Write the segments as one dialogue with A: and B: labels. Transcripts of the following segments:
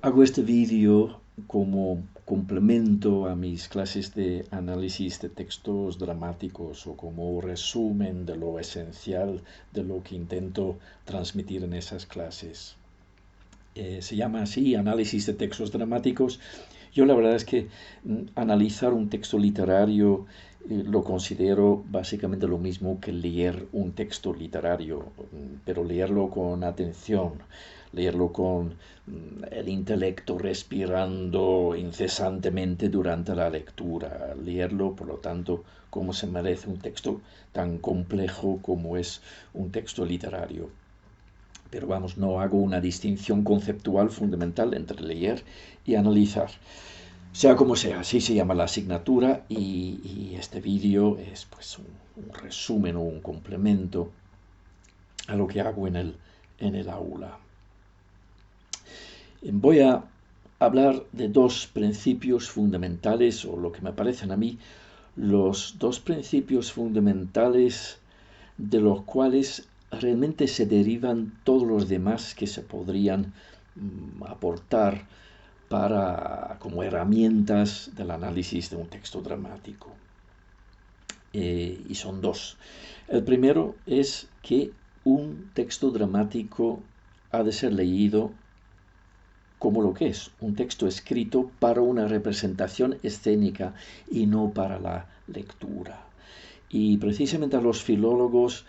A: Hago este vídeo como complemento a mis clases de análisis de textos dramáticos o como resumen de lo esencial de lo que intento transmitir en esas clases. Se llama así, análisis de textos dramáticos. Yo la verdad es que analizar un texto literario lo considero básicamente lo mismo que leer un texto literario, pero leerlo con atención, leerlo con el intelecto respirando incesantemente durante la lectura, leerlo, por lo tanto, como se merece un texto tan complejo como es un texto literario. Pero vamos, no hago una distinción conceptual fundamental entre leer y analizar. Sea como sea, así se llama la asignatura y este vídeo es pues un resumen o un complemento a lo que hago en el aula. Voy a hablar de dos principios fundamentales, o lo que me parecen a mí los dos principios fundamentales de los cuales realmente se derivan todos los demás que se podrían aportar como herramientas del análisis de un texto dramático. Y son dos. El primero es que un texto dramático ha de ser leído como lo que es, un texto escrito para una representación escénica y no para la lectura. Y precisamente a los filólogos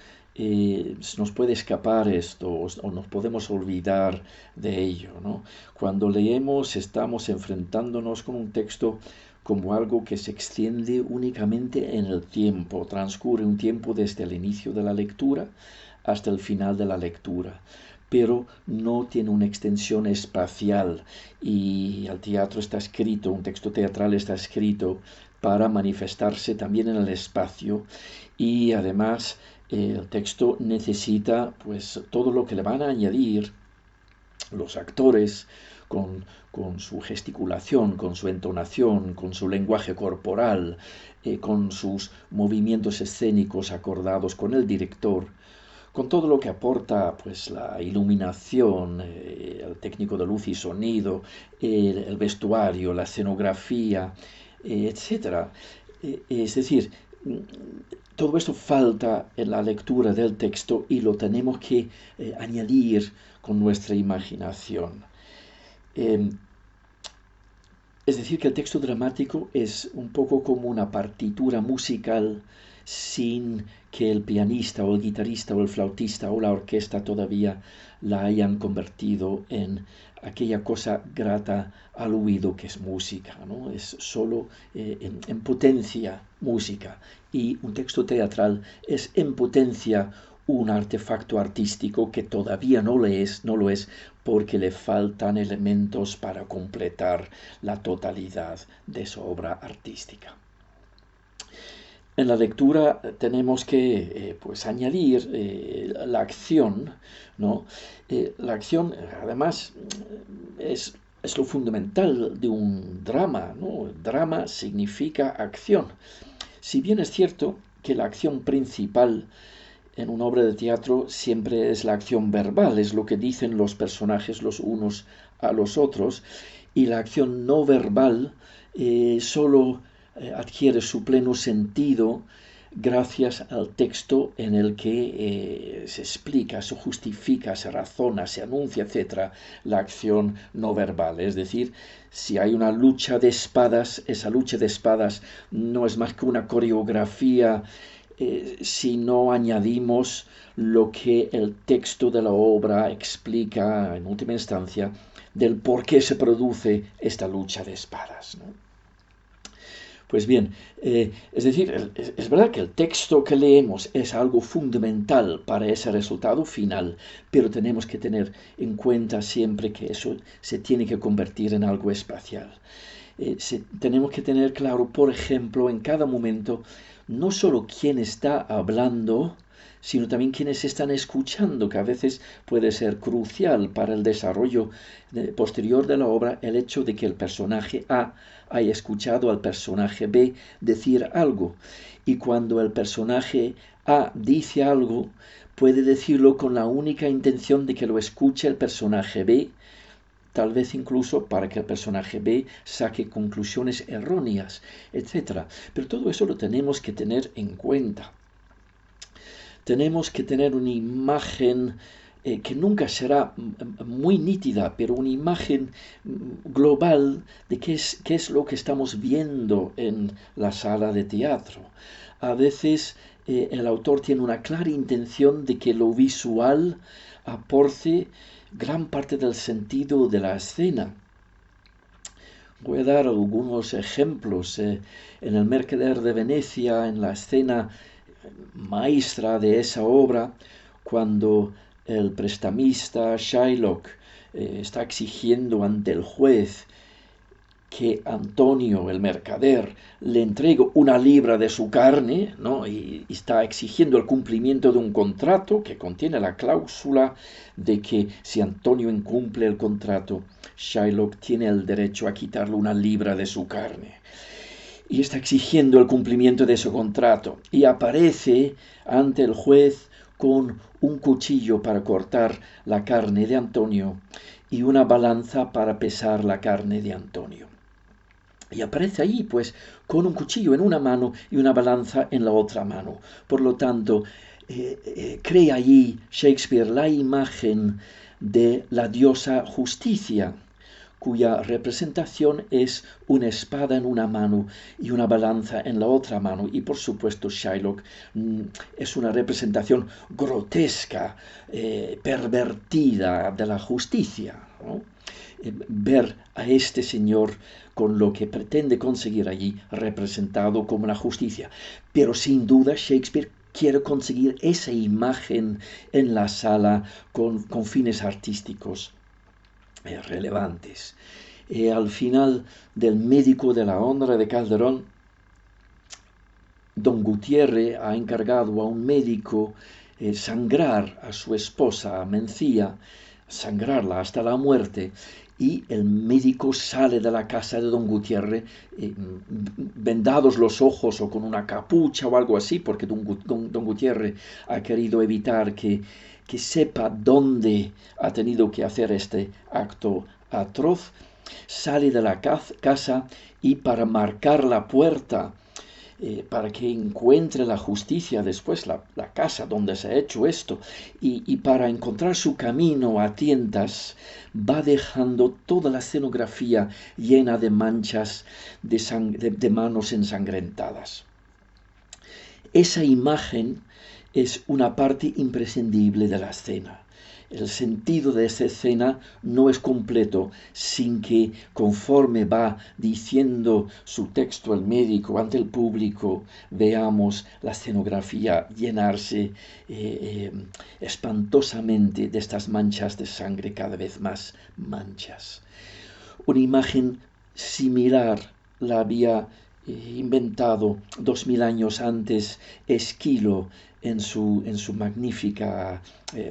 A: nos puede escapar esto o nos podemos olvidar de ello, ¿no? Cuando leemos estamos enfrentándonos con un texto como algo que se extiende únicamente en el tiempo, transcurre un tiempo desde el inicio de la lectura hasta el final de la lectura, pero no tiene una extensión espacial y el teatro está escrito, un texto teatral está escrito para manifestarse también en el espacio y además el texto necesita pues todo lo que le van a añadir los actores con su gesticulación, con su entonación, con su lenguaje corporal, con sus movimientos escénicos acordados con el director, con todo lo que aporta pues la iluminación, el técnico de luz y sonido, el vestuario, la escenografía, etc. Es decir, todo esto falta en la lectura del texto y lo tenemos que añadir con nuestra imaginación. Es decir, que el texto dramático es un poco como una partitura musical sin que el pianista o el guitarrista o el flautista o la orquesta todavía la hayan convertido en aquella cosa grata al oído que es música, ¿no? Es solo en potencia música, y un texto teatral es en potencia un artefacto artístico que todavía no lo es porque le faltan elementos para completar la totalidad de su obra artística. En la lectura tenemos que pues añadir la acción, ¿no? La acción, además, es lo fundamental de un drama, ¿no? Drama significa acción. Si bien es cierto que la acción principal en una obra de teatro siempre es la acción verbal, es lo que dicen los personajes los unos a los otros, y la acción no verbal solo adquiere su pleno sentido gracias al texto en el que se explica, se justifica, se razona, se anuncia, etc., la acción no verbal. Es decir, si hay una lucha de espadas, esa lucha de espadas no es más que una coreografía si no añadimos lo que el texto de la obra explica en última instancia del por qué se produce esta lucha de espadas, ¿no? Pues bien, es decir, es verdad que el texto que leemos es algo fundamental para ese resultado final, pero tenemos que tener en cuenta siempre que eso se tiene que convertir en algo espacial. Tenemos que tener claro, por ejemplo, en cada momento, no solo quién está hablando, sino también quienes están escuchando, que a veces puede ser crucial para el desarrollo posterior de la obra, el hecho de que el personaje A haya escuchado al personaje B decir algo. Y cuando el personaje A dice algo, puede decirlo con la única intención de que lo escuche el personaje B, tal vez incluso para que el personaje B saque conclusiones erróneas, etc. Pero todo eso lo tenemos que tener en cuenta. Tenemos que tener una imagen que nunca será muy nítida, pero una imagen global de qué es lo que estamos viendo en la sala de teatro. A veces el autor tiene una clara intención de que lo visual aporte gran parte del sentido de la escena. Voy a dar algunos ejemplos. En el Mercader de Venecia, en la escena maestra de esa obra, cuando el prestamista Shylock está exigiendo ante el juez que Antonio, el mercader, le entregue una libra de su carne, ¿no? Y está exigiendo el cumplimiento de un contrato que contiene la cláusula de que si Antonio incumple el contrato, Shylock tiene el derecho a quitarle una libra de su carne. Y está exigiendo el cumplimiento de su contrato. Y aparece ante el juez con un cuchillo para cortar la carne de Antonio y una balanza para pesar la carne de Antonio. Y aparece allí, pues, con un cuchillo en una mano y una balanza en la otra mano. Por lo tanto, crea allí Shakespeare la imagen de la diosa Justicia, cuya representación es una espada en una mano y una balanza en la otra mano. Y por supuesto Shylock es una representación grotesca, pervertida de la justicia, ¿no? Ver a este señor con lo que pretende conseguir allí representado como la justicia. Pero sin duda Shakespeare quiere conseguir esa imagen en la sala con fines artísticos relevantes. Al final del Médico de la Honra de Calderón, don Gutiérrez ha encargado a un médico sangrar a su esposa, a Mencía, sangrarla hasta la muerte, y el médico sale de la casa de don Gutiérrez vendados los ojos o con una capucha o algo así, porque don Gutiérrez ha querido evitar que sepa dónde ha tenido que hacer este acto atroz. Sale de la casa y para marcar la puerta, para que encuentre la justicia después, la casa donde se ha hecho esto, y para encontrar su camino a tientas, va dejando toda la escenografía llena de manchas de manos ensangrentadas. Esa imagen es una parte imprescindible de la escena. El sentido de esa escena no es completo sin que, conforme va diciendo su texto el médico ante el público, veamos la escenografía llenarse espantosamente de estas manchas de sangre, cada vez más manchas. Una imagen similar la había inventado 2000 años antes Esquilo en su magnífica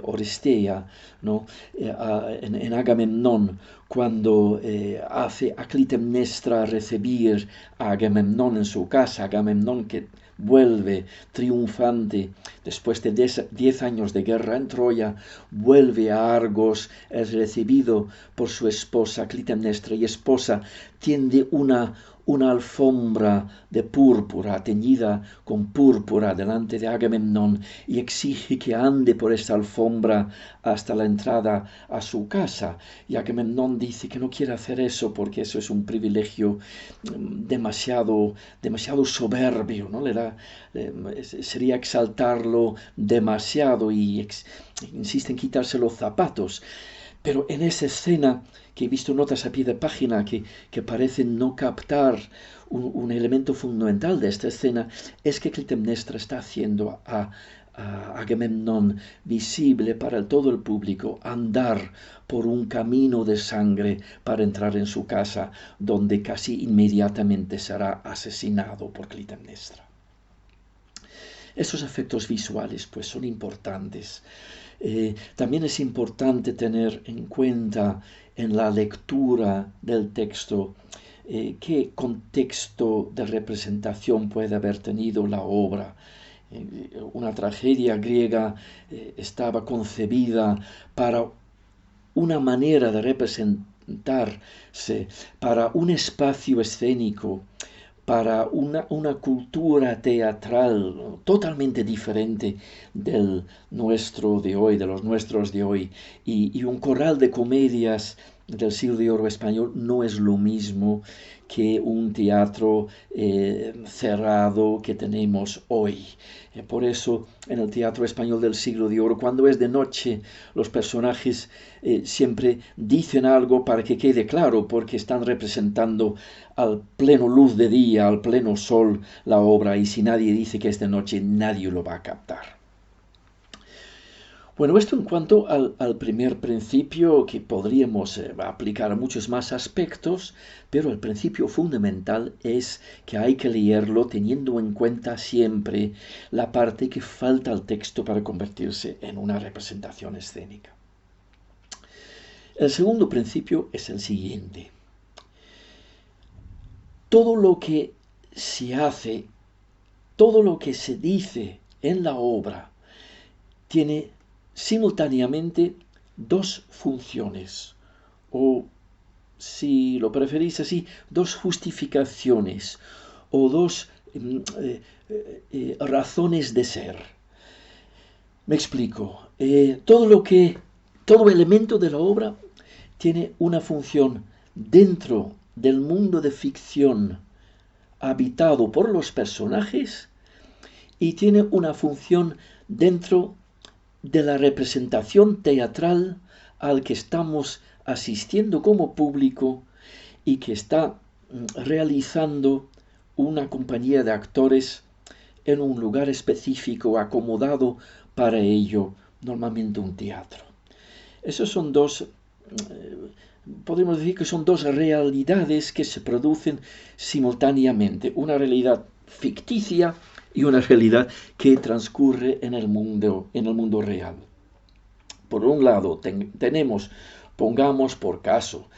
A: Oresteia, ¿no? En Agamemnón, cuando hace a Clitemnestra recibir a Agamemnón en su casa, Agamemnón que vuelve triunfante después de 10 años de guerra en Troya, vuelve a Argos, es recibido por su esposa Clitemnestra, y esposa tiende una alfombra de púrpura, teñida con púrpura delante de Agamemnón, y exige que ande por esta alfombra hasta la entrada a su casa. Y Agamemnón dice que no quiere hacer eso porque eso es un privilegio demasiado soberbio, ¿no? Sería exaltarlo demasiado, y insiste en quitarse los zapatos. Pero en esa escena, que he visto notas a pie de página que parecen no captar un elemento fundamental de esta escena, es que Clitemnestra está haciendo a Agamemnón visible para todo el público, andar por un camino de sangre para entrar en su casa, donde casi inmediatamente será asesinado por Clitemnestra. Esos efectos visuales pues son importantes. También es importante tener en cuenta en la lectura del texto qué contexto de representación puede haber tenido la obra. Una tragedia griega estaba concebida para una manera de reinventarse para un espacio escénico, para una cultura teatral totalmente diferente del nuestro de hoy, de los nuestros de hoy. Y un corral de comedias del siglo de oro español no es lo mismo que un teatro cerrado que tenemos hoy. Por eso en el teatro español del siglo de oro, cuando es de noche, los personajes siempre dicen algo para que quede claro, porque están representando al pleno luz de día, al pleno sol, la obra, y si nadie dice que es de noche, nadie lo va a captar. Bueno, esto en cuanto al primer principio que podríamos aplicar a muchos más aspectos, pero el principio fundamental es que hay que leerlo teniendo en cuenta siempre la parte que falta al texto para convertirse en una representación escénica. El segundo principio es el siguiente. Todo lo que se hace, todo lo que se dice en la obra tiene simultáneamente dos funciones, o si lo preferís así, dos justificaciones o dos razones de ser. Me explico. Todo elemento de la obra tiene una función dentro del mundo de ficción habitado por los personajes y tiene una función dentro de la representación teatral al que estamos asistiendo como público y que está realizando una compañía de actores en un lugar específico acomodado para ello, normalmente un teatro. Esos son podemos decir que son dos realidades que se producen simultáneamente, una realidad ficticia y una realidad que transcurre en el mundo real. Por un lado, tenemos, pongamos por caso,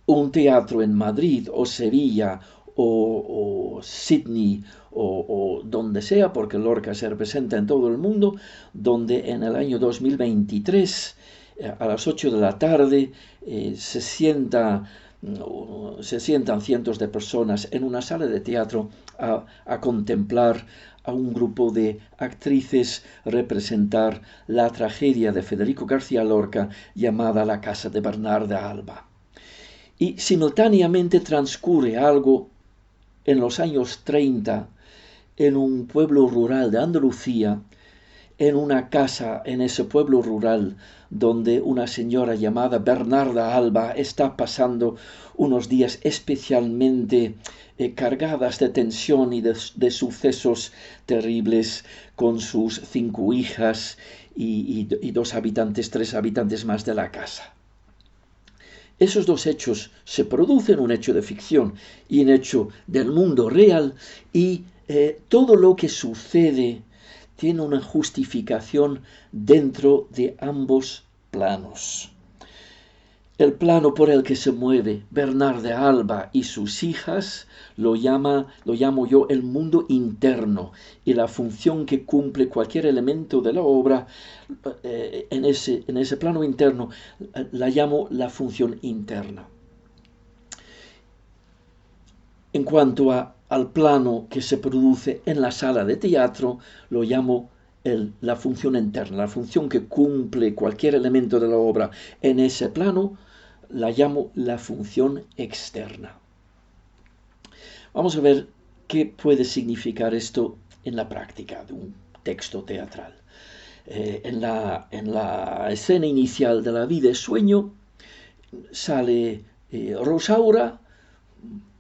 A: un teatro en Madrid o Sevilla o Sydney o donde sea, porque Lorca se representa en todo el mundo, donde en el año 2023 a las 8 de la tarde se sientan cientos de personas en una sala de teatro a contemplar a un grupo de actrices representar la tragedia de Federico García Lorca llamada La casa de Bernarda Alba. Y simultáneamente transcurre algo en los años 30 en un pueblo rural de Andalucía, en una casa en ese pueblo rural donde una señora llamada Bernarda Alba está pasando unos días especialmente cargadas de tensión y de sucesos terribles con sus 5 hijas y 3 habitantes más de la casa. Esos dos hechos se producen, un hecho de ficción y un hecho del mundo real, y todo lo que sucede tiene una justificación dentro de ambos planos. El plano por el que se mueve Bernarda Alba y sus hijas lo llamo yo el mundo interno, y la función que cumple cualquier elemento de la obra en ese plano interno la llamo la función interna. En cuanto al plano que se produce en la sala de teatro, lo llamo la función interna, la función que cumple cualquier elemento de la obra en ese plano, la llamo la función externa. Vamos a ver qué puede significar esto en la práctica de un texto teatral. En la escena inicial de La vida es sueño sale Rosaura,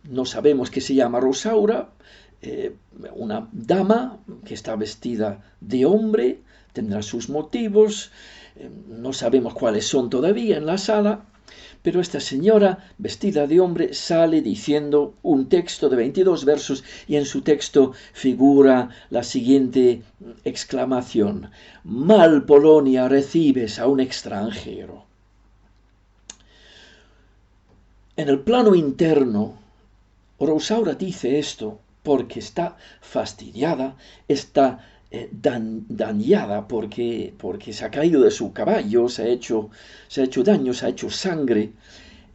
A: no sabemos qué se llama Rosaura, una dama que está vestida de hombre, tendrá sus motivos, no sabemos cuáles son todavía en la sala, pero esta señora vestida de hombre sale diciendo un texto de 22 versos y en su texto figura la siguiente exclamación: «Mal, Polonia, recibes a un extranjero». En el plano interno, Rosaura dice esto porque está fastidiada, está dañada porque se ha caído de su caballo, se ha hecho daño, se ha hecho sangre,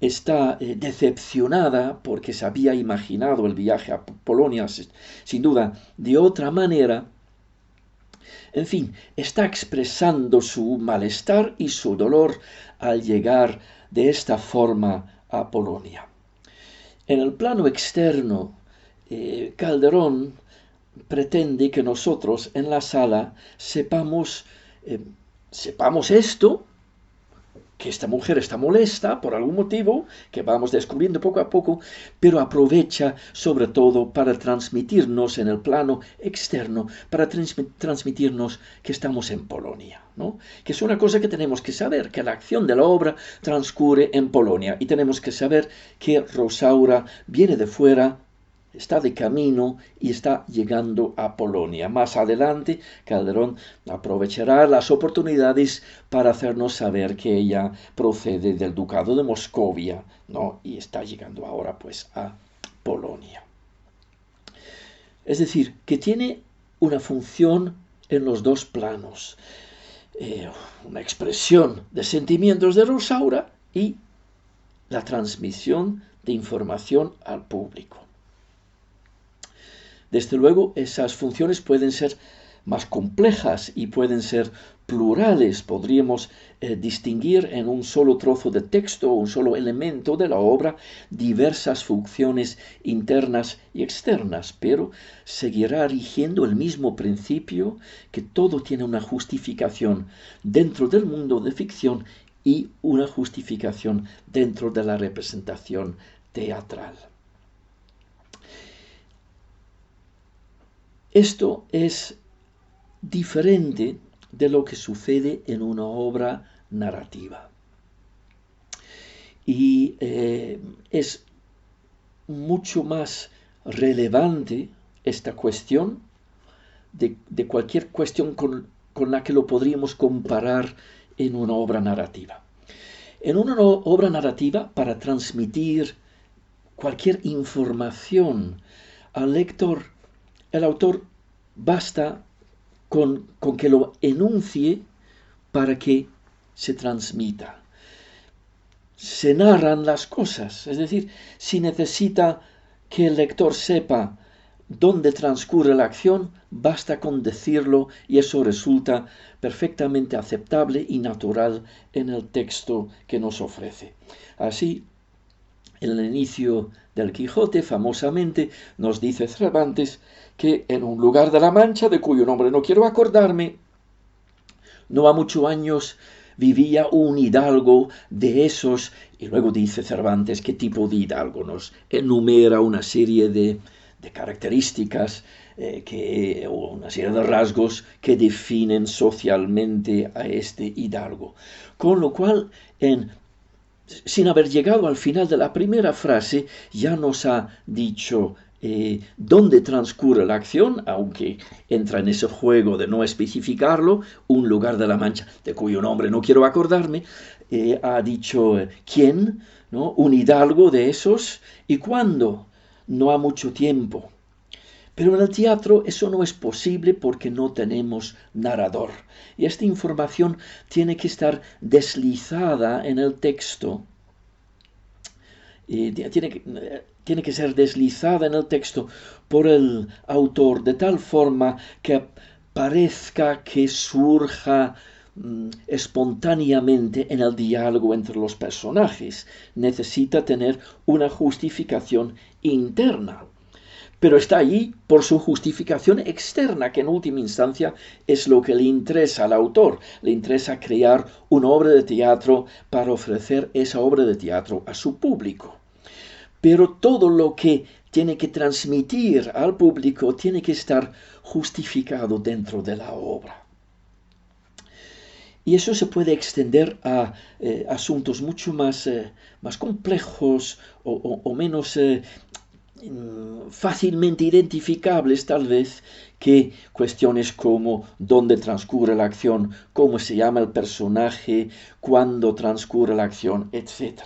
A: está decepcionada porque se había imaginado el viaje a Polonia, sin duda, de otra manera. En fin, está expresando su malestar y su dolor al llegar de esta forma a Polonia. En el plano externo, Calderón pretende que nosotros en la sala sepamos esto, que esta mujer está molesta por algún motivo, que vamos descubriendo poco a poco, pero aprovecha sobre todo para transmitirnos en el plano externo, para transmitirnos que estamos en Polonia, ¿no? Que es una cosa que tenemos que saber, que la acción de la obra transcurre en Polonia, y tenemos que saber que Rosaura viene de fuera, está de camino y está llegando a Polonia. Más adelante, Calderón aprovechará las oportunidades para hacernos saber que ella procede del Ducado de Moscovia, ¿no? Y está llegando ahora, pues, a Polonia. Es decir, que tiene una función en los dos planos. Una expresión de sentimientos de Rosaura y la transmisión de información al público. Desde luego, esas funciones pueden ser más complejas y pueden ser plurales. Podríamos distinguir en un solo trozo de texto o un solo elemento de la obra diversas funciones internas y externas, pero seguirá rigiendo el mismo principio, que todo tiene una justificación dentro del mundo de ficción y una justificación dentro de la representación teatral. Esto es diferente de lo que sucede en una obra narrativa. Y es mucho más relevante esta cuestión de cualquier cuestión con la que lo podríamos comparar en una obra narrativa. En una obra narrativa, para transmitir cualquier información al lector, el autor basta con que lo enuncie para que se transmita. Se narran las cosas, es decir, si necesita que el lector sepa dónde transcurre la acción, basta con decirlo y eso resulta perfectamente aceptable y natural en el texto que nos ofrece. Así, en el inicio del Quijote, famosamente, nos dice Cervantes que en un lugar de la Mancha, de cuyo nombre no quiero acordarme, no ha muchos años vivía un hidalgo de esos, y luego dice Cervantes qué tipo de hidalgo, nos enumera una serie de características, o una serie de rasgos que definen socialmente a este hidalgo. Con lo cual, sin haber llegado al final de la primera frase, ya nos ha dicho dónde transcurre la acción, aunque entra en ese juego de no especificarlo, un lugar de la Mancha, de cuyo nombre no quiero acordarme, ha dicho quién, ¿no? Un hidalgo de esos, y cuándo, no ha mucho tiempo. Pero en el teatro eso no es posible porque no tenemos narrador. Y esta información tiene que estar deslizada en el texto. Tiene que ser deslizada en el texto por el autor de tal forma que parezca que surja espontáneamente en el diálogo entre los personajes. Necesita tener una justificación interna, pero está allí por su justificación externa, que en última instancia es lo que le interesa al autor. Le interesa crear una obra de teatro para ofrecer esa obra de teatro a su público. Pero todo lo que tiene que transmitir al público tiene que estar justificado dentro de la obra. Y eso se puede extender a asuntos mucho más complejos o menos fácilmente identificables tal vez, que cuestiones como dónde transcurre la acción, cómo se llama el personaje, cuándo transcurre la acción, etc.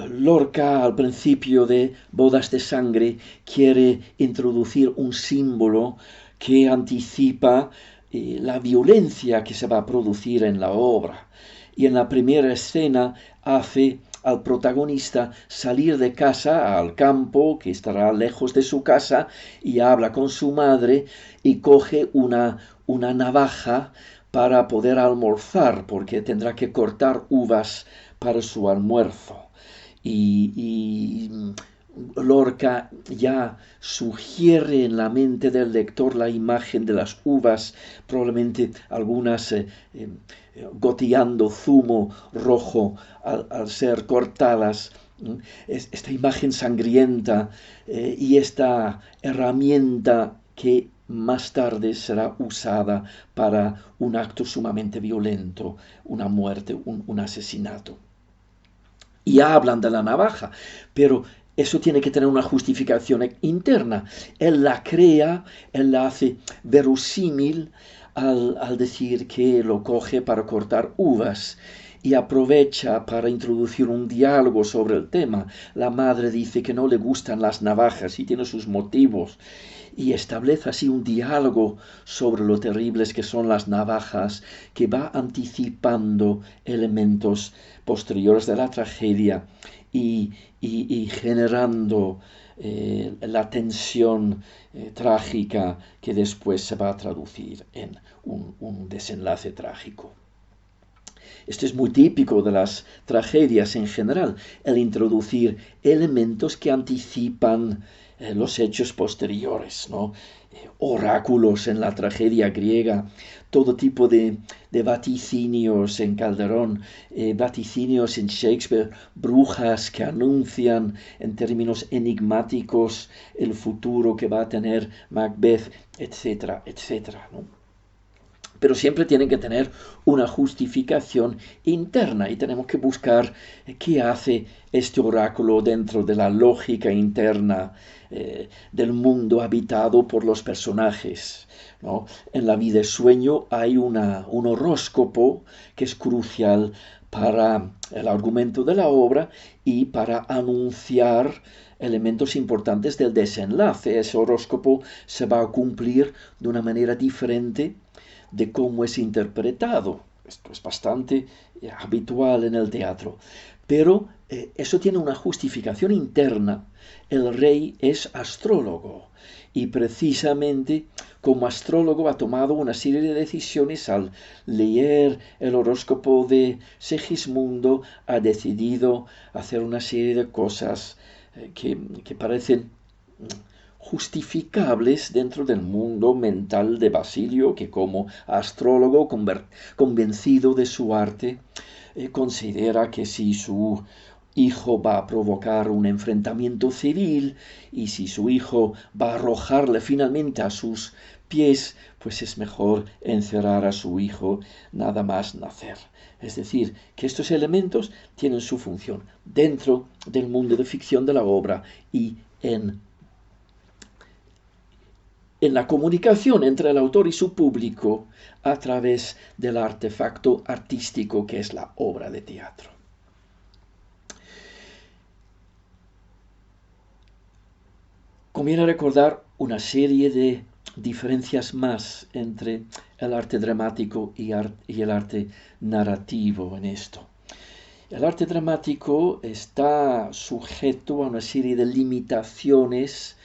A: Lorca, al principio de Bodas de Sangre, quiere introducir un símbolo que anticipa la violencia que se va a producir en la obra. Y en la primera escena hace al protagonista salir de casa al campo, que estará lejos de su casa, y habla con su madre y coge una navaja para poder almorzar, porque tendrá que cortar uvas para su almuerzo. Y Lorca ya sugiere en la mente del lector la imagen de las uvas, probablemente algunas goteando zumo rojo al ser cortadas. Esta imagen sangrienta y esta herramienta que más tarde será usada para un acto sumamente violento, una muerte, un asesinato. Y hablan de la navaja, pero eso tiene que tener una justificación interna. Él la crea, él la hace verosímil al decir que lo coge para cortar uvas y aprovecha para introducir un diálogo sobre el tema. La madre dice que no le gustan las navajas y tiene sus motivos y establece así un diálogo sobre lo terribles que son las navajas, que va anticipando elementos posteriores de la tragedia y generando la tensión trágica que después se va a traducir en un desenlace trágico. Esto es muy típico de las tragedias en general, el introducir elementos que anticipan los hechos posteriores, ¿no? Oráculos en la tragedia griega, todo tipo de vaticinios en Calderón, vaticinios en Shakespeare, brujas que anuncian en términos enigmáticos el futuro que va a tener Macbeth, etcétera, etcétera, ¿no? Pero siempre tienen que tener una justificación interna y tenemos que buscar qué hace este oráculo dentro de la lógica interna del mundo habitado por los personajes, ¿no? En La vida es sueño hay un horóscopo que es crucial para el argumento de la obra y para anunciar elementos importantes del desenlace. Ese horóscopo se va a cumplir de una manera diferente de cómo es interpretado. Esto es bastante habitual en el teatro. Pero eso tiene una justificación interna. El rey es astrólogo y precisamente como astrólogo ha tomado una serie de decisiones al leer el horóscopo de Segismundo, ha decidido hacer una serie de cosas que parecen justificables dentro del mundo mental de Basilio, que como astrólogo convencido de su arte, considera que si su hijo va a provocar un enfrentamiento civil y si su hijo va a arrojarle finalmente a sus pies, pues es mejor encerrar a su hijo nada más nacer. Es decir, que estos elementos tienen su función dentro del mundo de ficción de la obra y en la comunicación entre el autor y su público a través del artefacto artístico que es la obra de teatro. Conviene recordar una serie de diferencias más entre el arte dramático y el arte narrativo en esto. El arte dramático está sujeto a una serie de limitaciones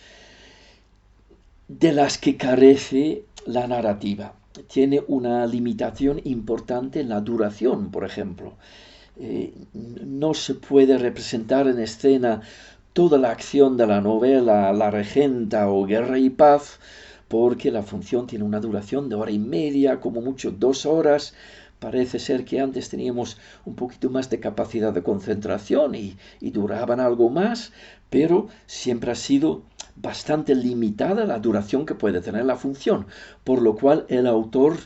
A: de las que carece la narrativa. Tiene una limitación importante en la duración, por ejemplo. No se puede representar en escena toda la acción de la novela La Regenta o Guerra y Paz, porque la función tiene una duración de 1 hora y media, como mucho 2 horas. Parece ser que antes teníamos un poquito más de capacidad de concentración y duraban algo más, pero siempre ha sido bastante limitada la duración que puede tener la función, por lo cual el autor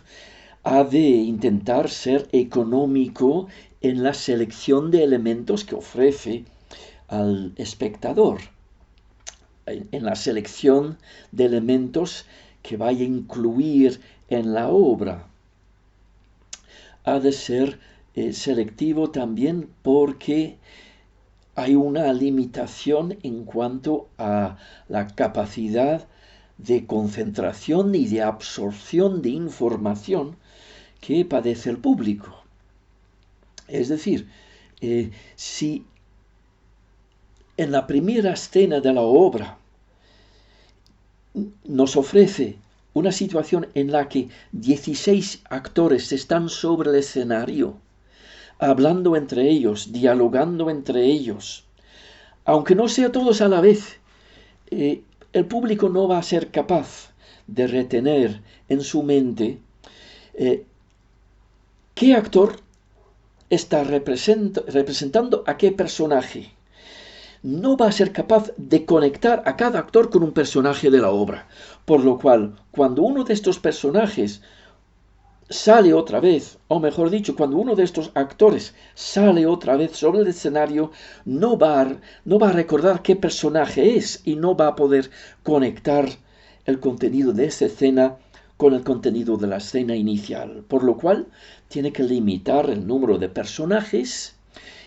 A: ha de intentar ser económico en la selección de elementos que ofrece al espectador, en la selección de elementos que vaya a incluir en la obra. Ha de ser selectivo también porque hay una limitación en cuanto a la capacidad de concentración y de absorción de información que padece el público. Es decir, si en la primera escena de la obra nos ofrece una situación en la que 16 actores están sobre el escenario, hablando entre ellos, dialogando entre ellos, aunque no sea todos a la vez, el público no va a ser capaz de retener en su mente qué actor está representando a qué personaje. No va a ser capaz de conectar a cada actor con un personaje de la obra. Por lo cual, cuando uno de estos personajes sale otra vez, o mejor dicho, cuando uno de estos actores sale otra vez sobre el escenario, no va a recordar qué personaje es y no va a poder conectar el contenido de esa escena con el contenido de la escena inicial. Por lo cual, tiene que limitar el número de personajes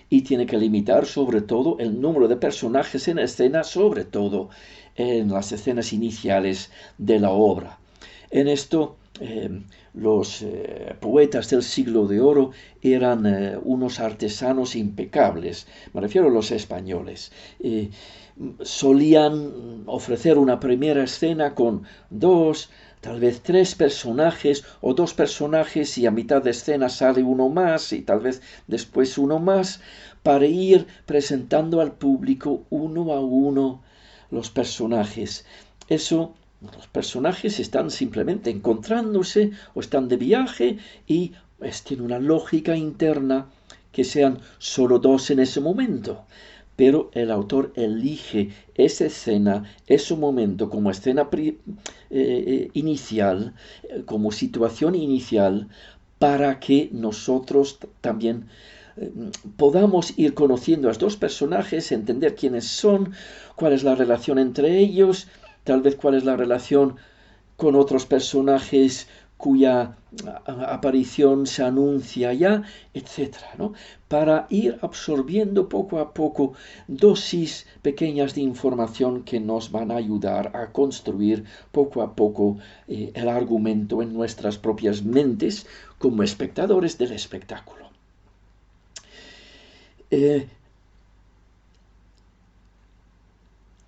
A: y tiene que limitar sobre todo el número de personajes en escena, sobre todo en las escenas iniciales de la obra. En esto, los poetas del siglo de oro eran unos artesanos impecables, me refiero a los españoles. Solían ofrecer una primera escena con 2, tal vez 3 personajes o 2 personajes y a mitad de escena sale uno más y tal vez después uno más, para ir presentando al público uno a uno los personajes. Los personajes están simplemente encontrándose o están de viaje y tiene una lógica interna que sean solo 2 en ese momento. Pero el autor elige esa escena, ese momento como escena inicial, como situación inicial, para que nosotros también podamos ir conociendo a los 2 personajes, entender quiénes son, cuál es la relación entre ellos, tal vez cuál es la relación con otros personajes cuya aparición se anuncia ya, etc., ¿no? Para ir absorbiendo poco a poco dosis pequeñas de información que nos van a ayudar a construir poco a poco el argumento en nuestras propias mentes como espectadores del espectáculo.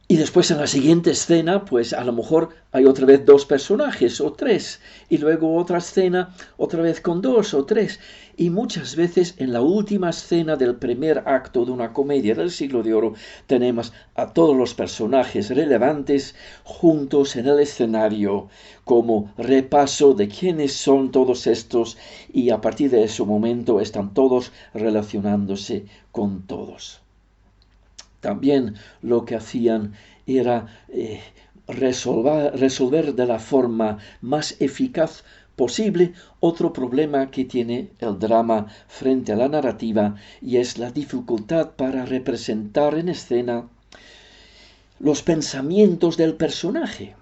A: Y después en la siguiente escena, pues a lo mejor hay otra vez 2 personajes o 3. Y luego otra escena, otra vez con 2 o 3. Y muchas veces en la última escena del primer acto de una comedia del siglo de oro, tenemos a todos los personajes relevantes juntos en el escenario, como repaso de quiénes son todos estos. Y a partir de ese momento están todos relacionándose con todos. También lo que hacían era resolver de la forma más eficaz posible otro problema que tiene el drama frente a la narrativa, y es la dificultad para representar en escena los pensamientos del personaje.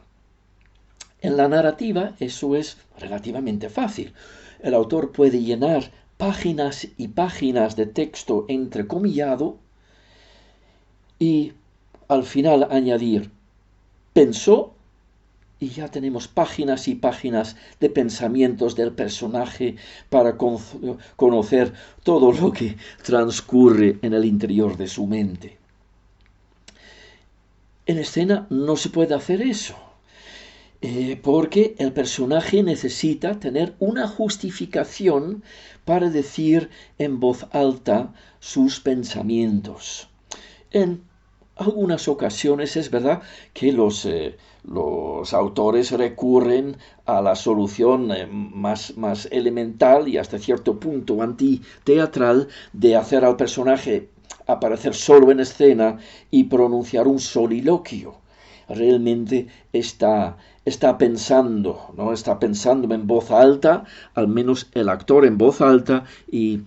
A: En la narrativa eso es relativamente fácil. El autor puede llenar páginas y páginas de texto entrecomillado y al final añadir pensó, y ya tenemos páginas y páginas de pensamientos del personaje para conocer todo lo que transcurre en el interior de su mente. En escena no se puede hacer eso, porque el personaje necesita tener una justificación para decir en voz alta sus pensamientos. En algunas ocasiones es verdad que los autores recurren a la solución más elemental y hasta cierto punto antiteatral de hacer al personaje aparecer solo en escena y pronunciar un soliloquio. Realmente está pensando, ¿no? Está pensando en voz alta, al menos el actor en voz alta, y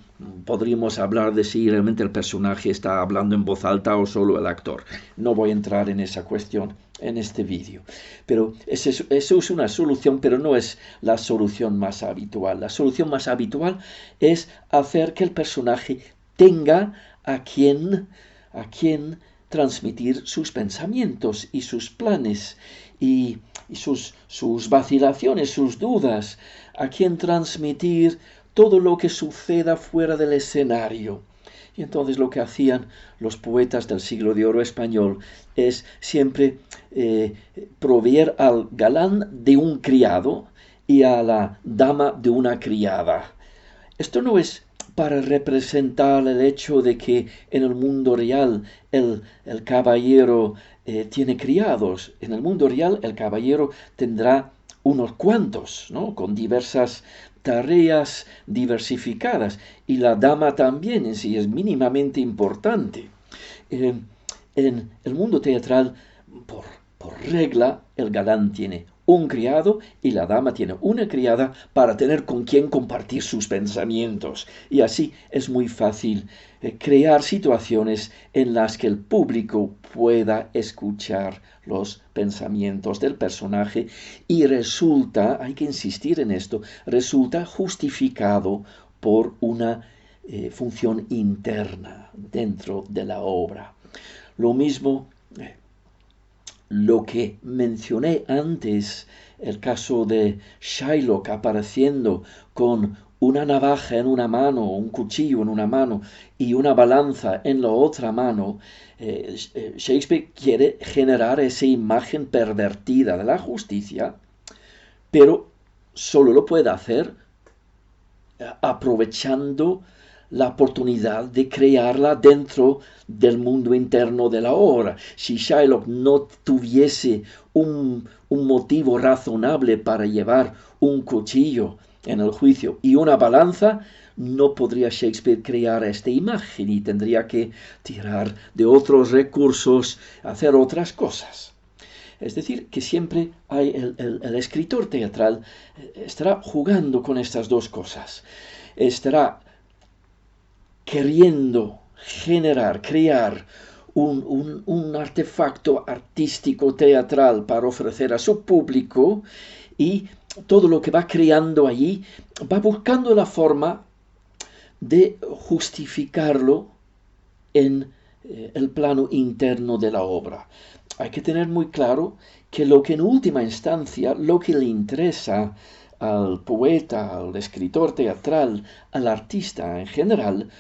A: podríamos hablar de si realmente el personaje está hablando en voz alta o solo el actor. No voy a entrar en esa cuestión en este vídeo. Pero eso es una solución, pero no es la solución más habitual. La solución más habitual es hacer que el personaje tenga a quien transmitir sus pensamientos y sus planes, y sus vacilaciones, sus dudas, a quien transmitir todo lo que suceda fuera del escenario. Y entonces lo que hacían los poetas del siglo de oro español es siempre proveer al galán de un criado y a la dama de una criada. Esto no es para representar el hecho de que en el mundo real el caballero tiene criados. En el mundo real el caballero tendrá unos cuantos, ¿no? Con diversas tareas diversificadas, y la dama también en sí es mínimamente importante. En el mundo teatral, por regla, el galán tiene un criado y la dama tiene una criada para tener con quien compartir sus pensamientos. Y así es muy fácil crear situaciones en las que el público pueda escuchar los pensamientos del personaje y resulta, hay que insistir en esto, resulta justificado por una función interna dentro de la obra. Lo mismo lo que mencioné antes, el caso de Shylock apareciendo con una navaja en una mano, un cuchillo en una mano y una balanza en la otra mano, Shakespeare quiere generar esa imagen pervertida de la justicia, pero solo lo puede hacer aprovechando la oportunidad de crearla dentro del mundo interno de la obra. Si Shylock no tuviese un motivo razonable para llevar un cuchillo en el juicio y una balanza, no podría Shakespeare crear esta imagen y tendría que tirar de otros recursos, hacer otras cosas. Es decir, que siempre hay el escritor teatral estará jugando con estas dos cosas. Estará queriendo generar, crear un artefacto artístico teatral para ofrecer a su público, y todo lo que va creando allí va buscando la forma de justificarlo en el plano interno de la obra. Hay que tener muy claro que lo que en última instancia, lo que le interesa al poeta, al escritor teatral, al artista en general,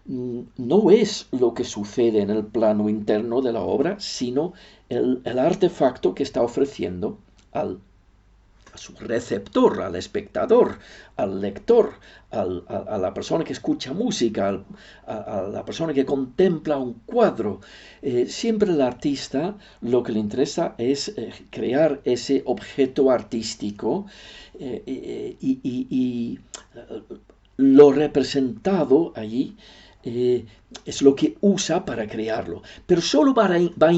A: no es lo que sucede en el plano interno de la obra, sino el artefacto que está ofreciendo a su receptor, al espectador, al lector, a la persona que escucha música, a la persona que contempla un cuadro. Siempre el artista lo que le interesa es crear ese objeto artístico y lo representado allí es lo que usa para crearlo, pero solo va a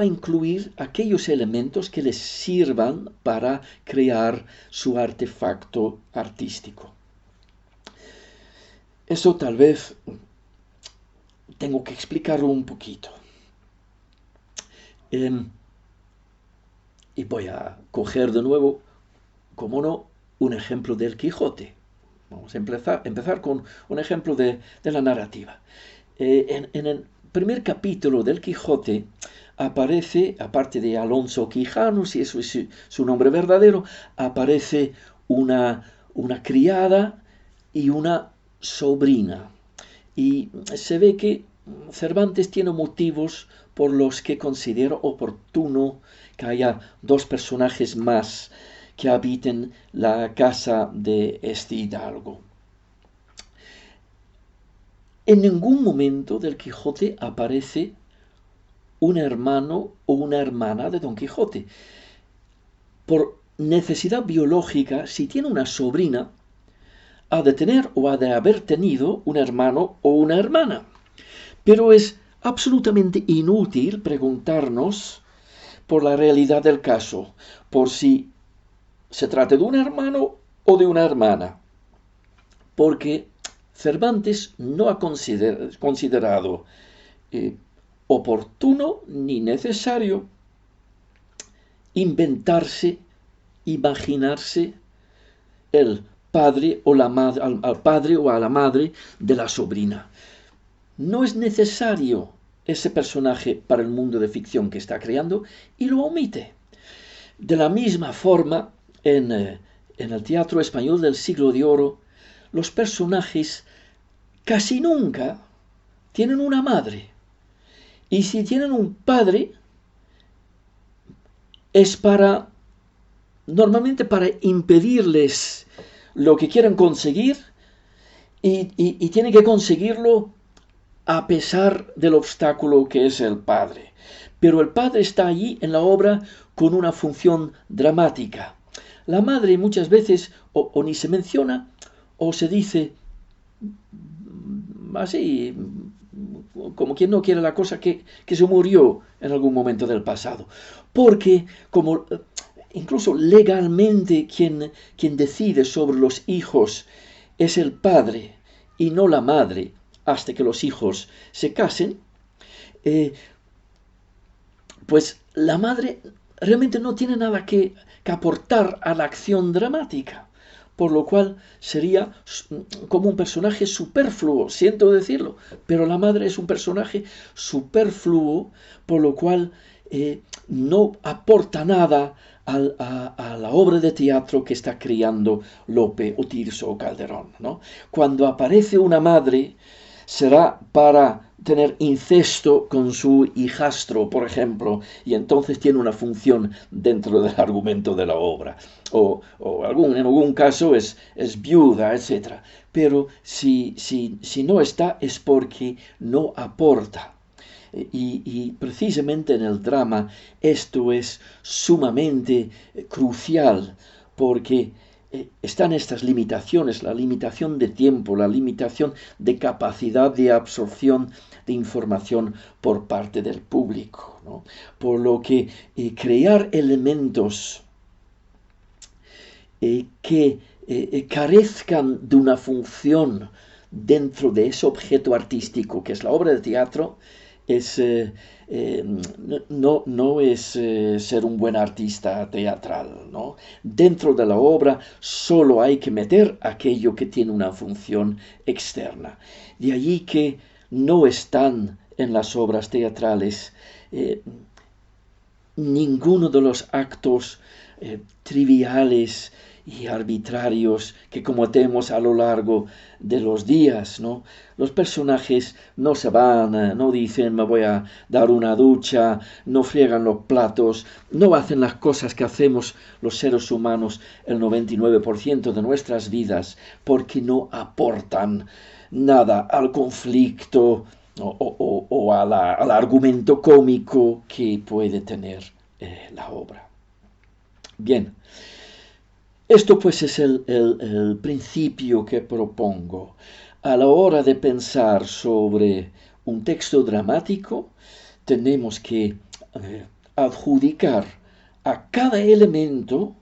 A: incluir aquellos elementos que les sirvan para crear su artefacto artístico. Eso tal vez tengo que explicarlo un poquito. Y voy a coger de nuevo, como no, un ejemplo del Quijote. Vamos a empezar con un ejemplo de la narrativa. En el primer capítulo del Quijote aparece, aparte de Alonso Quijano, si eso es su nombre verdadero, aparece una criada y una sobrina. Y se ve que Cervantes tiene motivos por los que considera oportuno que haya dos personajes más que habiten la casa de este hidalgo. En ningún momento del Quijote aparece un hermano o una hermana de Don Quijote. Por necesidad biológica, si tiene una sobrina, ha de tener o ha de haber tenido un hermano o una hermana. Pero es absolutamente inútil preguntarnos por la realidad del caso, por si se trata de un hermano o de una hermana, porque Cervantes no ha considerado oportuno ni necesario imaginarse el padre o la madre, al padre o a la madre de la sobrina. No es necesario ese personaje para el mundo de ficción que está creando y lo omite. De la misma forma, en el teatro español del siglo de oro, los personajes casi nunca tienen una madre. Y si tienen un padre, es normalmente para impedirles lo que quieren conseguir y tienen que conseguirlo a pesar del obstáculo que es el padre. Pero el padre está allí en la obra con una función dramática. La madre muchas veces o ni se menciona o se dice así, como quien no quiere la cosa, que se murió en algún momento del pasado. Porque como incluso legalmente quien decide sobre los hijos es el padre y no la madre hasta que los hijos se casen, pues la madre realmente no tiene nada que aportar a la acción dramática, por lo cual sería como un personaje superfluo, siento decirlo, pero la madre es un personaje superfluo, por lo cual no aporta nada a la obra de teatro que está creando Lope o Tirso o Calderón, ¿no? Cuando aparece una madre, será para tener incesto con su hijastro, por ejemplo, y entonces tiene una función dentro del argumento de la obra. O en algún caso es viuda, etc. Pero si no está es porque no aporta. Y precisamente en el drama esto es sumamente crucial, porque están estas limitaciones, la limitación de tiempo, la limitación de capacidad de absorción de información por parte del público, ¿no? Por lo que crear elementos que carezcan de una función dentro de ese objeto artístico que es la obra de teatro no es ser un buen artista teatral, ¿no? Dentro de la obra solo hay que meter aquello que tiene una función externa. De allí que no están en las obras teatrales ninguno de los actos triviales y arbitrarios que cometemos a lo largo de los días, ¿no? Los personajes no se van, no dicen me voy a dar una ducha, no friegan los platos, no hacen las cosas que hacemos los seres humanos el 99% de nuestras vidas, porque no aportan nada al conflicto o al argumento cómico que puede tener la obra. Bien. Esto pues es el principio que propongo. A la hora de pensar sobre un texto dramático, tenemos que adjudicar a cada elemento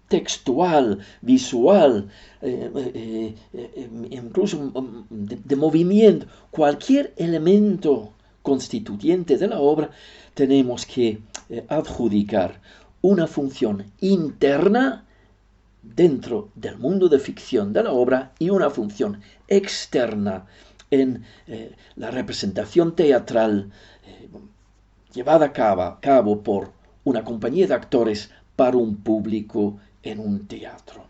A: textual, visual, incluso de movimiento, cualquier elemento constituyente de la obra, tenemos que adjudicar una función interna dentro del mundo de ficción de la obra y una función externa en la representación teatral llevada a cabo por una compañía de actores para un público en un teatro.